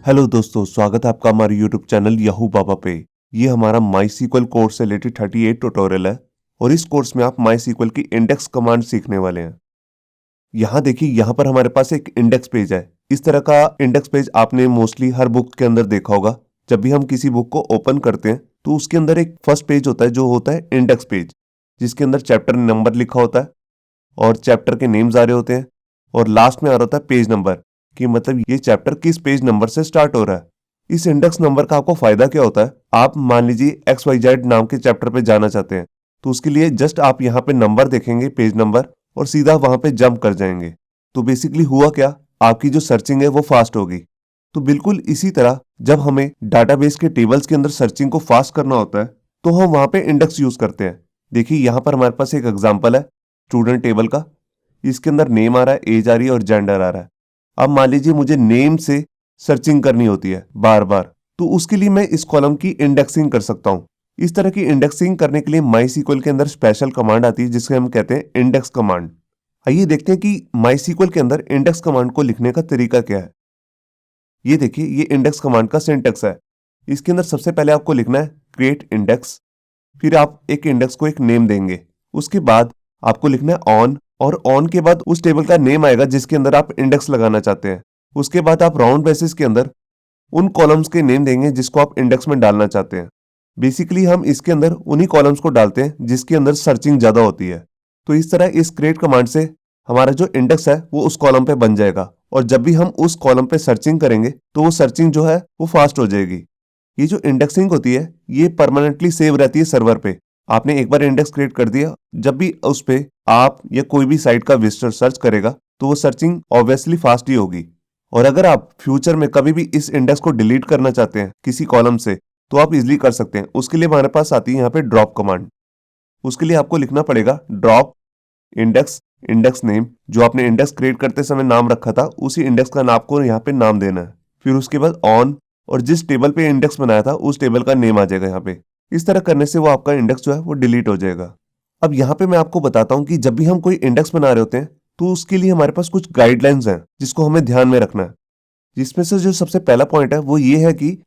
Hello दोस्तों, स्वागत है आपका हमारे यूट्यूब चैनल याहू बाबा पे। ये हमारा माई कोर्स से रिलेटेड 38 ट्यूटोरियल है और इस कोर्स में आप माई की इंडेक्स कमांड सीखने वाले हैं। यहाँ देखिए, यहाँ पर हमारे पास एक इंडेक्स पेज है। इस तरह का इंडेक्स पेज आपने मोस्टली हर बुक के अंदर देखा होगा। जब भी हम किसी बुक को ओपन करते हैं तो उसके अंदर एक फर्स्ट पेज होता है जो होता है इंडेक्स पेज, जिसके अंदर चैप्टर नंबर लिखा होता है और चैप्टर के नेम्स आ रहे होते हैं और लास्ट में आ रहा होता है पेज नंबर, कि मतलब ये चैप्टर किस पेज नंबर से स्टार्ट हो रहा है। इस इंडेक्स नंबर का आपको फायदा क्या होता है? आप मान लीजिए XYZ नाम के चैप्टर पे जाना चाहते हैं तो उसके लिए जस्ट आप यहाँ पे नंबर देखेंगे, पेज नंबर, और सीधा वहां पे जंप कर जाएंगे। तो बेसिकली हुआ क्या, आपकी जो सर्चिंग है वो फास्ट होगी। तो बिल्कुल इसी तरह जब हमें डाटाबेस के टेबल्स के अंदर सर्चिंग को फास्ट करना होता है तो हम वहां पे इंडेक्स यूज करते हैं। देखिए, यहाँ पर हमारे पास एक एग्जाम्पल है स्टूडेंट टेबल का। इसके अंदर नेम आ रहा है, एज आ रही है और जेंडर आ रहा है। अब मान लीजिए मुझे नेम से सर्चिंग करनी होती है बार बार, तो उसके लिए मैं इस कॉलम की इंडेक्सिंग कर सकता हूं। इस तरह की इंडेक्सिंग करने के लिए माई के अंदर स्पेशल कमांड आती है जिसके हम कहते हैं इंडेक्स कमांड। आइए देखते हैं कि माई के अंदर इंडेक्स कमांड को लिखने का तरीका क्या है। ये देखिए, ये इंडेक्स कमांड का सिंटेक्स है। इसके अंदर सबसे पहले आपको लिखना है क्रिएट इंडेक्स, फिर आप एक इंडेक्स को एक नेम देंगे। उसके बाद आपको लिखना है ऑन, और ऑन के बाद उस टेबल का नेम आएगा जिसके अंदर आप इंडेक्स लगाना चाहते हैं। उसके बाद आप राउंड बेसिस के अंदर उन कॉलम्स के नेम देंगे जिसको आप इंडेक्स में डालना चाहते हैं। बेसिकली हम इसके अंदर उन्हीं कॉलम्स को डालते हैं जिसके अंदर सर्चिंग ज्यादा होती है। तो इस तरह इस क्रिएट कमांड से हमारा जो इंडेक्स है वो उस कॉलम पे बन जाएगा, और जब भी हम उस कॉलम पे सर्चिंग करेंगे तो वो सर्चिंग जो है वो फास्ट हो जाएगी। ये जो इंडेक्सिंग होती है ये परमानेंटली सेव रहती है सर्वर पे। आपने एक बार इंडेक्स क्रिएट कर दिया, जब भी उस पे आप या कोई भी साइट का विजिटर सर्च करेगा तो वो सर्चिंग ऑब्वियसली फास्ट ही होगी। और अगर आप फ्यूचर में कभी भी इस इंडेक्स को डिलीट करना चाहते हैं किसी कॉलम से तो आप इजिली कर सकते हैं। उसके लिए हमारे पास आती है यहाँ पे ड्रॉप कमांड। उसके लिए आपको लिखना पड़ेगा ड्रॉप इंडेक्स, इंडेक्स नेम, जो आपने इंडेक्स क्रिएट करते समय नाम रखा था उसी इंडेक्स का आपको यहाँ पे नाम देना है। फिर उसके बाद ऑन, और जिस टेबल पे इंडेक्स बनाया था उस टेबल का नेम आ जाएगा यहाँ पे। इस तरह करने से वो आपका इंडेक्स जो है वो डिलीट हो जाएगा। अब यहाँ पे मैं आपको बताता हूँ कि जब भी हम कोई इंडेक्स बना रहे होते हैं तो उसके लिए हमारे पास कुछ गाइडलाइंस हैं जिसको हमें ध्यान में रखना है। जिसमें से जो सबसे पहला पॉइंट है वो ये है कि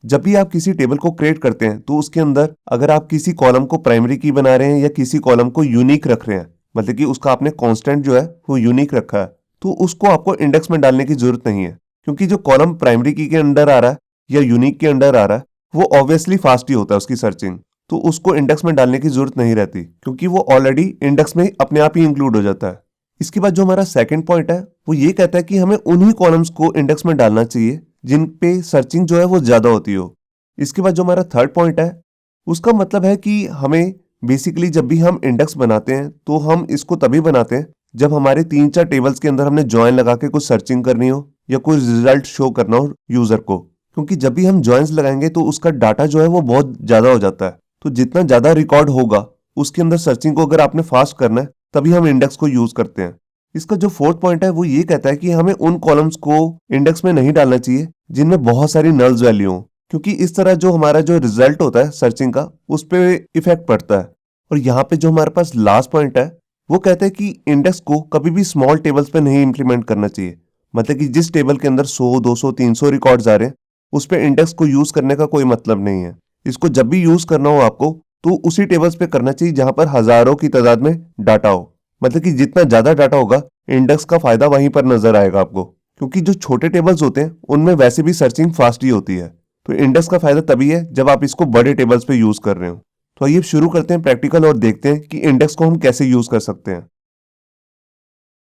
जब भी आप किसी टेबल को क्रिएट करते हैं तो उसके अंदर अगर आप किसी कॉलम को प्राइमरी की बना रहे हैं या किसी कॉलम को यूनिक रख रहे हैं, मतलब कि उसका आपने कांस्टेंट जो है वो यूनिक रखा है, तो उसको आपको इंडेक्स में डालने की जरूरत नहीं है। क्योंकि जो कॉलम प्राइमरी की के अंडर आ रहा है या यूनिक के अंडर आ रहा है वो ऑब्वियसली फास्ट ही होता है उसकी सर्चिंग, तो उसको इंडेक्स में डालने की जरूरत नहीं रहती क्योंकि वो ऑलरेडी इंडेक्स में अपने आप ही इंक्लूड हो जाता है। इसके बाद जो हमारा सेकंड पॉइंट है वो ये कहता है कि हमें उन्हीं कॉलम्स को इंडेक्स में डालना चाहिए जिन पे सर्चिंग जो है वो ज्यादा होती हो। इसके बाद जो हमारा थर्ड पॉइंट है उसका मतलब है कि हमें बेसिकली जब भी हम इंडेक्स बनाते हैं तो हम इसको तभी बनाते हैं जब हमारे 3-4 टेबल्स के अंदर हमने ज्वाइन लगा के कुछ सर्चिंग करनी हो या कोई रिजल्ट शो करना हो यूजर को। क्योंकि जब भी हम ज्वाइंस लगाएंगे तो उसका डाटा जो है वो बहुत ज्यादा हो जाता है, तो जितना ज्यादा रिकॉर्ड होगा उसके अंदर सर्चिंग को अगर आपने फास्ट करना है तभी हम इंडेक्स को यूज करते हैं। इसका जो फोर्थ पॉइंट है वो ये कहता है कि हमें उन कॉलम्स को इंडेक्स में नहीं डालना चाहिए जिनमें बहुत सारी नल्स वैल्यू हो, क्योंकि इस तरह जो हमारा जो रिजल्ट होता है सर्चिंग का उस पर इफेक्ट पड़ता है। और यहाँ पे जो हमारे पास लास्ट पॉइंट है वो कहता है कि इंडेक्स को कभी भी स्मॉल टेबल्स पे नहीं इंप्लीमेंट करना चाहिए। मतलब कि जिस टेबल के अंदर 100, 200, 300 रिकॉर्ड्स आ रहे हैं उस पे इंडेक्स को यूज करने का कोई मतलब नहीं है। इसको जब भी यूज करना हो आपको तो उसी टेबल्स पे करना चाहिए जहां पर हजारों की तादाद में डाटा हो। मतलब कि जितना ज्यादा डाटा होगा इंडेक्स का फायदा वहीं पर नजर आएगा आपको, क्योंकि जो छोटे टेबल्स होते हैं उनमें वैसे भी सर्चिंग फास्ट ही होती है। तो इंडेक्स का फायदा तभी है जब आप इसको बड़े टेबल्स पे यूज कर रहे हो। तो आइए शुरू करते हैं प्रैक्टिकल और देखते हैं कि इंडेक्स को हम कैसे यूज कर सकते हैं।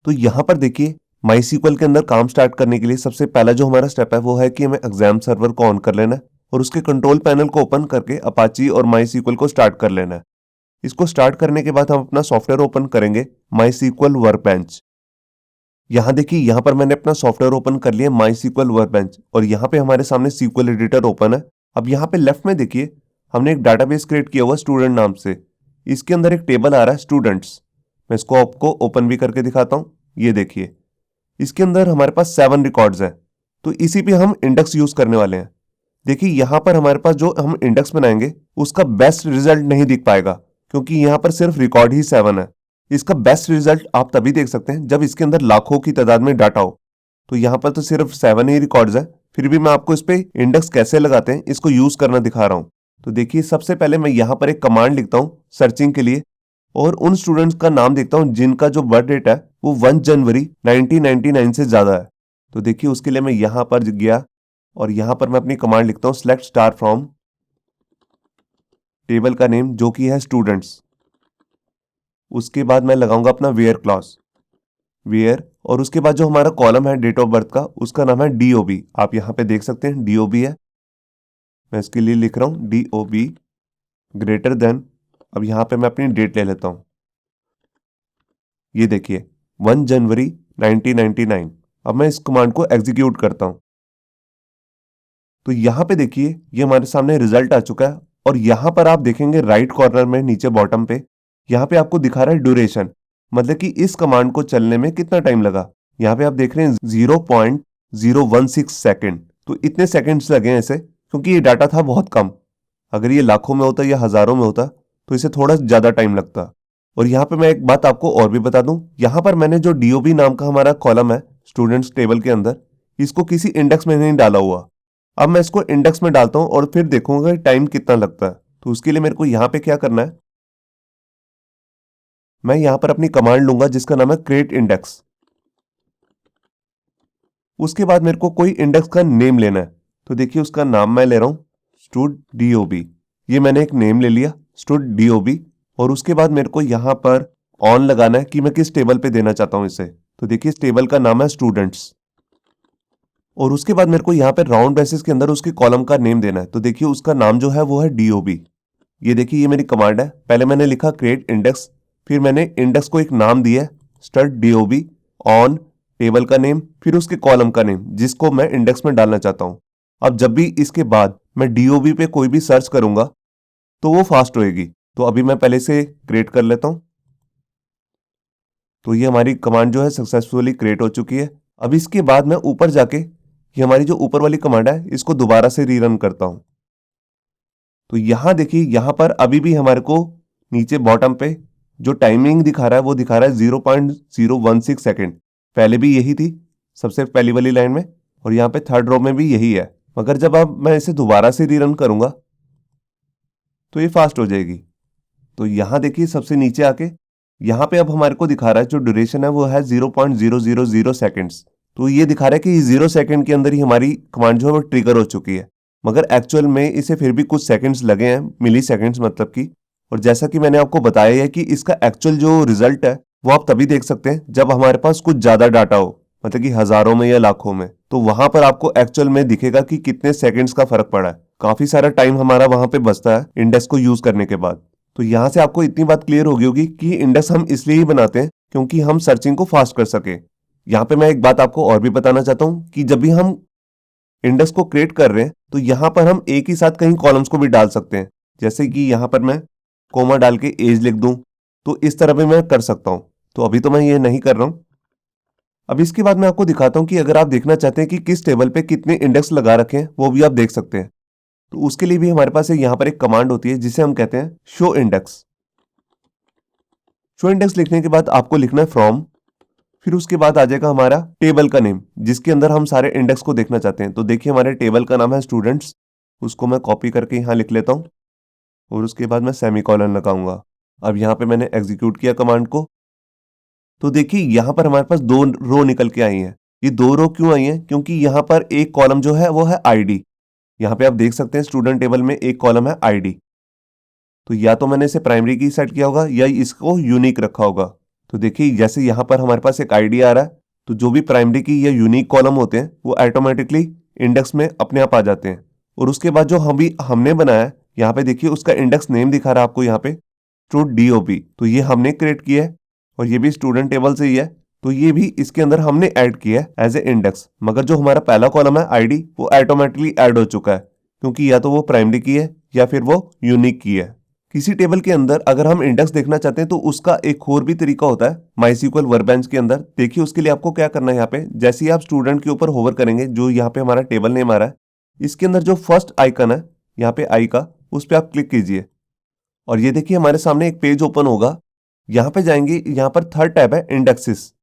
तो यहां पर देखिए, माई के अंदर काम स्टार्ट करने के लिए सबसे पहला जो हमारा स्टेप है वो है कि हमें एग्जाम सर्वर को ऑन कर लेना है और उसके कंट्रोल पैनल को ओपन करके अपाची और माई को स्टार्ट कर लेना है। इसको स्टार्ट करने के बाद हम अपना सॉफ्टवेयर ओपन करेंगे माई वर्कबेंच। यहाँ देखिए, यहाँ पर मैंने अपना सॉफ्टवेयर ओपन कर लिया माई वर्कबेंच, और यहाँ पे हमारे सामने सीक्वल एडिटर ओपन है। अब यहाँ पे लेफ्ट में देखिए हमने एक डाटाबेस क्रिएट किया हुआ स्टूडेंट नाम से। इसके अंदर एक टेबल आ रहा है स्टूडेंट्स। मैं इसको आपको ओपन भी करके दिखाता हूँ। ये देखिए, इसके अंदर हमारे पास 7 रिकॉर्ड्स हैं, तो इसी पे हम इंडेक्स यूज करने वाले हैं। देखिए, यहाँ पर हमारे पास जो हम इंडेक्स बनाएंगे उसका बेस्ट रिजल्ट नहीं दिख पाएगा क्योंकि यहाँ पर सिर्फ रिकॉर्ड ही 7 है। इसका बेस्ट रिजल्ट आप तभी देख सकते हैं जब इसके अंदर लाखों की तादाद में डाटा हो। तो यहाँ पर तो सिर्फ 7 ही रिकॉर्ड्स है, फिर भी मैं आपको इस पे इंडेक्स कैसे लगाते हैं इसको यूज करना दिखा रहा हूं। तो देखिए सबसे पहले मैं यहाँ पर एक कमांड लिखता हूँ सर्चिंग के लिए और उन स्टूडेंट्स का नाम देखता हूँ जिनका जो बर्थ डेट है वो 1 जनवरी 1999 से ज्यादा है। तो देखिए उसके लिए मैं यहाँ पर गया और यहाँ पर मैं अपनी कमांड लिखता हूँ सेलेक्ट स्टार फ्रॉम टेबल का नेम जो कि है स्टूडेंट्स। उसके बाद मैं लगाऊंगा अपना वेयर क्लॉज वेयर और उसके बाद जो हमारा कॉलम है डेट ऑफ बर्थ का उसका नाम है डीओबी। आप यहाँ पे देख सकते हैं डीओबी है। मैं इसके लिए लिख रहा हूँ डीओबी ग्रेटर देन। अब यहाँ पे मैं अपनी डेट ले लेता हूँ। ये देखिए 1 जनवरी 1999। अब मैं इस कमांड को एग्जीक्यूट करता हूँ तो यहाँ पे देखिए ये हमारे सामने रिजल्ट आ चुका है और यहाँ पर आप देखेंगे राइट कॉर्नर में नीचे बॉटम पे यहाँ पे आपको दिखा रहा है ड्यूरेशन, मतलब कि इस कमांड को चलने में कितना टाइम लगा। यहाँ पे आप देख रहे हैं 0.016 सेकेंड। तो इतने सेकेंड्स लगे हैं इसे क्योंकि ये डाटा था बहुत कम। अगर ये लाखों में होता या हजारों में होता तो इसे थोड़ा ज्यादा टाइम लगता। और यहाँ पे मैं एक बात आपको और भी बता दूं, यहाँ पर मैंने जो डीओबी नाम का हमारा कॉलम है स्टूडेंट्स टेबल के अंदर इसको किसी इंडेक्स में नहीं डाला हुआ। अब मैं इसको इंडेक्स में डालता हूं और फिर देखूंगा टाइम कितना लगता है। तो उसके लिए मेरे को यहाँ पे क्या करना है, मैं यहाँ पर अपनी कमांड लूंगा जिसका नाम है क्रिएट इंडेक्स। उसके बाद मेरे को कोई इंडेक्स का नेम लेना है। तो देखिए उसका नाम मैं ले रहा हूँ स्टूड डीओबी। ये मैंने एक नेम ले लिया स्टूड डीओबी और उसके बाद मेरे को यहाँ पर ऑन लगाना है कि मैं किस टेबल पे देना चाहता हूँ इसे। तो देखिए इस टेबल का नाम है स्टूडेंट्स और उसके बाद मेरे को यहाँ पे राउंड ब्रेसेस के अंदर उसके कॉलम का नेम देना है। तो देखिए उसका नाम जो है वो है डीओबी। ये देखिए ये मेरी कमांड है। पहले मैंने लिखा क्रिएट इंडेक्स, फिर मैंने इंडेक्स को एक नाम दिया स्टड डीओबी ऑन टेबल का नेम, फिर उसके कॉलम का नेम जिसको मैं इंडेक्स में डालना चाहता हूँ। अब जब भी इसके बाद मैं डीओबी पे कोई भी सर्च करूंगा तो वो फास्ट होएगी। तो अभी मैं पहले से क्रिएट कर लेता हूँ। तो ये हमारी कमांड जो है सक्सेसफुली क्रिएट हो चुकी है। अब इसके बाद मैं ऊपर जाके ये हमारी जो ऊपर वाली कमांड है इसको दोबारा से रीरन करता हूं। तो यहां देखिए यहां पर अभी भी हमारे को नीचे बॉटम पे जो टाइमिंग दिखा रहा है वो दिखा रहा है 0.016 सेकेंड। पहले भी यही थी सबसे पहली वाली लाइन में और यहाँ पे थर्ड रो में भी यही है। मगर जब अब मैं इसे दोबारा से रीरन करूंगा तो ये फास्ट हो जाएगी। तो यहां देखिए सबसे नीचे आके यहाँ पे अब हमारे को दिखा रहा है जो ड्यूरेशन है वो है 0.000 सेकेंड्स। तो ये दिखा रहा है कि 0 सेकेंड के अंदर ही हमारी कमांड जो है वो ट्रिगर हो चुकी है। मगर एक्चुअल में इसे फिर भी कुछ सेकंड्स लगे हैं, मिली सेकेंड्स मतलब की। और जैसा कि मैंने आपको बताया है कि इसका एक्चुअल जो रिजल्ट है वो आप तभी देख सकते हैं जब हमारे पास कुछ ज्यादा डाटा हो, मतलब कि हजारों में या लाखों में। तो वहां पर आपको एक्चुअल में दिखेगा कि कितने सेकंड्स का फर्क पड़ा है। काफी सारा टाइम हमारा वहां पे बचता है इंडेक्स को यूज करने के बाद। तो यहाँ से आपको इतनी बात क्लियर होगी होगी कि इंडेक्स हम इसलिए ही बनाते हैं क्योंकि हम सर्चिंग को फास्ट कर सके। यहाँ पे मैं एक बात आपको और भी बताना चाहता हूँ कि जब भी हम इंडेक्स को क्रिएट कर रहे हैं तो यहाँ पर हम एक ही साथ कहीं कॉलम्स को भी डाल सकते हैं। जैसे कि यहाँ पर मैं कोमा डाल के एज लिख दूं तो इस तरह भी मैं कर सकता हूँ। तो अभी तो मैं ये नहीं कर रहा हूँ। अब इसके बाद मैं आपको दिखाता हूँ कि अगर आप देखना चाहते हैं कि किस टेबल पे कितने इंडेक्स लगा रखे हैं वो भी आप देख सकते हैं। तो उसके लिए भी हमारे पास यहाँ पर एक कमांड होती है जिसे हम कहते हैं शो इंडेक्स। शो इंडेक्स लिखने के बाद आपको लिखना है फ्रॉम, फिर उसके बाद आ जाएगा हमारा टेबल का नेम जिसके अंदर हम सारे इंडेक्स को देखना चाहते हैं। तो देखिए हमारे टेबल का नाम है स्टूडेंट्स, उसको मैं कॉपी करके यहाँ लिख लेता हूँ और उसके बाद मैं सेमीकोलन लगाऊंगा। अब यहाँ पे मैंने एग्जीक्यूट किया कमांड को। तो देखिए यहाँ पर हमारे पास 2 रो निकल के आई हैं। ये 2 रो क्यों आई हैं? क्योंकि यहाँ पर एक कॉलम जो है वो है आईडी। यहाँ पे आप देख सकते हैं स्टूडेंट टेबल में एक कॉलम है आईडी। तो या तो मैंने इसे प्राइमरी की सेट किया होगा या इसको यूनिक रखा होगा। तो देखिए जैसे यहाँ पर हमारे पास एक आईडी आ रहा है तो जो भी प्राइमरी की या यूनिक कॉलम होते हैं वो ऑटोमेटिकली इंडेक्स में अपने आप आ जाते हैं। और उसके बाद जो हमने बनाया है यहाँ पे देखिए उसका इंडेक्स नेम दिखा रहा है आपको यहाँ पे स्टूड डीओबी। तो ये हमने क्रिएट किया है और ये भी स्टूडेंट टेबल से ही है। तो ये भी इसके अंदर हमने ऐड किया है एज ए इंडेक्स। मगर जो हमारा पहला कॉलम है आईडी वो ऑटोमेटिकली ऐड हो चुका है क्योंकि या तो वो प्राइमरी की है या फिर वो यूनिक की है। किसी टेबल के अंदर अगर हम इंडेक्स देखना चाहते हैं तो उसका एक और भी तरीका होता है माईसीक्वल वर्कबेंच के अंदर। देखिए उसके लिए आपको क्या करना है, यहाँ पे जैसे ही आप स्टूडेंट के ऊपर होवर करेंगे जो यहाँ पे हमारा टेबल नेम आ रहा है इसके अंदर जो फर्स्ट आइकन है यहाँ पे आई का उस पर आप क्लिक कीजिए और ये देखिए हमारे सामने एक पेज ओपन होगा। यहाँ पे जाएंगे, यहाँ पर थर्ड टैब है इंडेक्सेस।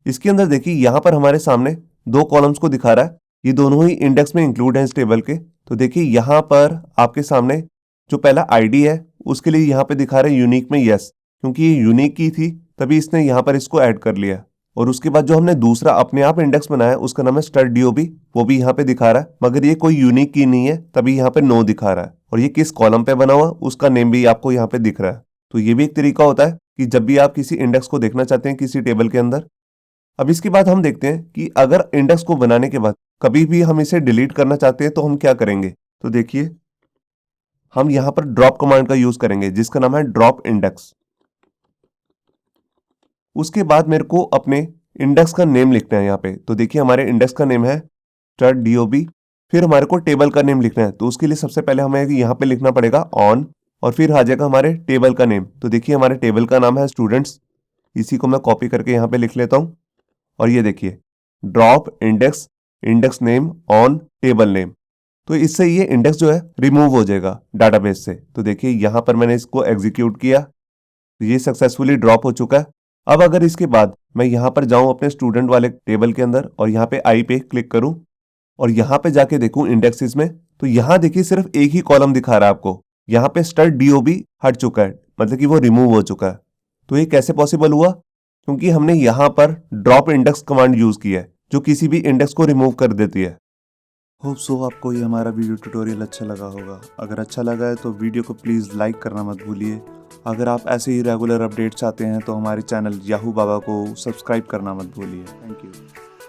इसके अंदर देखिए यहाँ पर हमारे सामने 2 कॉलम्स को दिखा रहा है ये दोनों ही इंडेक्स में इंक्लूड हैं इस टेबल के। तो देखिए यहाँ पर आपके सामने जो पहला आईडी है उसके लिए यहाँ पे दिखा रहा है यूनिक में यस, क्योंकि ये यूनिक की थी तभी इसने यहाँ पर इसको ऐड कर लिया। और उसके बाद जो हमने दूसरा अपने आप इंडेक्स बनाया उसका नाम है स्टार्ट डीओबी, वो भी यहाँ पे दिखा रहा है, मगर ये कोई यूनिक की नहीं है तभी यहाँ पे नो दिखा रहा है। और ये किस कॉलम पे बना हुआ उसका नेम भी आपको यहाँ पे दिख रहा है। तो ये भी एक तरीका होता है कि जब भी आप किसी इंडेक्स को देखना चाहते हैं किसी टेबल के अंदर। अब इसके बाद हम देखते हैं कि अगर इंडेक्स को बनाने के बाद कभी भी हम इसे डिलीट करना चाहते हैं तो हम क्या करेंगे। तो देखिए हम यहाँ पर ड्रॉप कमांड का यूज करेंगे जिसका नाम है ड्रॉप इंडेक्स। उसके बाद मेरे को अपने इंडेक्स का नेम लिखना है यहाँ पे। तो देखिए हमारे इंडेक्स का नेम है स्टार्ट डीओबी। फिर हमारे को टेबल का नेम लिखना है, तो उसके लिए सबसे पहले हमें यहाँ पे लिखना पड़ेगा ऑन, और फिर आ जाएगा हमारे टेबल का नेम। तो देखिए हमारे टेबल का नाम है स्टूडेंट्स, इसी को मैं कॉपी करके यहाँ पे लिख लेता हूँ। और ये देखिए drop index, index name on table name. तो इससे ये इंडेक्स जो है रिमूव हो जाएगा डाटाबेस से। तो देखिए यहाँ पर मैंने इसको एग्जीक्यूट किया, तो ये सक्सेसफुली ड्रॉप हो चुका है। अब अगर इसके बाद मैं यहाँ पर जाऊं अपने स्टूडेंट वाले टेबल के अंदर और यहाँ पे आई पे क्लिक करूं और यहाँ पे जाके देखूं इंडेक्सेस में, तो यहाँ देखिए सिर्फ एक ही कॉलम दिखा रहा है आपको। यहाँ पे स्टार्ट डीओबी हट चुका है, मतलब कि वो रिमूव हो चुका है। तो ये कैसे पॉसिबल हुआ, क्योंकि हमने यहाँ पर ड्रॉप इंडेक्स कमांड यूज की है जो किसी भी इंडेक्स को रिमूव कर देती है। होप सो आपको ये हमारा वीडियो ट्यूटोरियल अच्छा लगा होगा। अगर अच्छा लगा है तो वीडियो को प्लीज़ लाइक करना मत भूलिए। अगर आप ऐसे ही रेगुलर अपडेट चाहते हैं तो हमारे चैनल याहू बाबा को सब्सक्राइब करना मत भूलिए। Thank you.